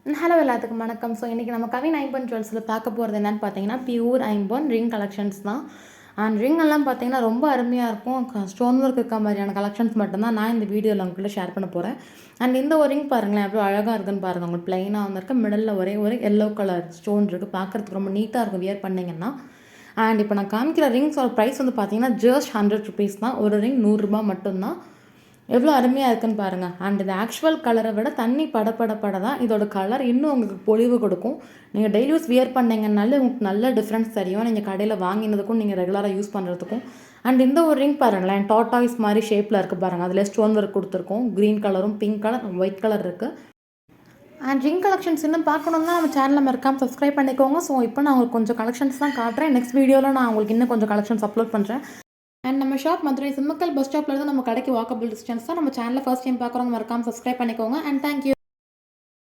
Hello எல்லாத்துக்கும் வணக்கம். So இன்றைக்கி நம்ம கவின் ஐம்பொன் ஜுவல்ஸில் பார்க்க போகிறது என்னென்னு பார்த்தீங்கன்னா, பியூர் ஐம்பொன் ரிங் கலெக்ஷன்ஸ் தான். அண்ட் ரிங் எல்லாம் பார்த்தீங்கன்னா ரொம்ப அருமையாக இருக்கும். ஸ்டோன் ஒர்க் இருக்க மாதிரியான கலெக்ஷன்ஸ் மட்டும்தான் நான் இந்த வீடியோவில் உங்கள்கிட்ட ஷேர் பண்ண போகிறேன். அண்ட் இந்த ஒரு ரிங் பாருங்களேன், எவ்வளோ அழகாக இருக்குன்னு பாருங்கள். உங்களுக்கு ப்ளைனாக வந்திருக்கு, மிடலில் ஒரே ஒரு எல்லோ கலர் ஸ்டோன் இருக்குது. பார்க்குறதுக்கு ரொம்ப நீட்டாக இருக்கும் வியர் பண்ணிங்கன்னா. அண்ட் இப்போ நான் காமிக்கிற ரிங்ஸோட ப்ரைஸ் வந்து பார்த்தீங்கன்னா ஜஸ்ட் 100 ருபீஸ் தான். ஒரு ரிங் 100 ரூபா மட்டும்தான். எவ்வளோ அருமையாக இருக்குன்னு பாருங்கள். அண்ட் இது ஆக்சுவல் கலரை விட தண்ணி பட தான் இதோட கலர் இன்னும் உங்களுக்கு பொலிவு கொடுக்கும். நீங்கள் டெய்லி யூஸ் வியர் பண்ணிங்கனாலே உங்களுக்கு நல்ல டிஃப்ரென்ஸ் தெரியும். நீங்கள் கடையில் வாங்கினதுக்கும் நீங்கள் ரெகுலராக யூஸ் பண்ணுறதுக்கும். அண்ட் இந்த ஒரு ரிங் பாருங்களேன், டாட்டாய்ஸ் மாதிரி ஷேப்பில் இருக்குது பாருங்கள். அதில் ஸ்டோன் ஒர்க் கொடுத்துருக்கோம். க்ரீன் கலரும் பிங்க் கலர் ஒயிட் கலர் இருக்குது. அண்ட் ரிங் கலெக்ஷன்ஸ் இன்னும் பார்க்கணுன்னா நம்ம சேனலில் மறக்காமல் சப்ஸ்கிரைப் பண்ணிக்கோங்க. ஸோ இப்போ நான் உங்களுக்கு கொஞ்சம் கலெக்ஷன்ஸ் தான் காட்டுறேன். நெக்ஸ்ட் வீடியோவில் நான் உங்களுக்கு இன்னும் கொஞ்சம் கலெக்ஷன்ஸ் அப்லோட் பண்ணுறேன். அண்ட் நம்ம ஷாப் மதுரை சிம்மக்கல் பஸ் ஸ்டாப்லேருந்து நம்ம கடைக்கு வாக்கபிள் டிஸ்டன்ஸ் தான். நம்ம சேனலில் ஃபர்ஸ்ட் டைம் பார்க்குறவங்க மறக்காமல் சப்ஸ்கிரைப் பண்ணிக்கோங்க. And thank you.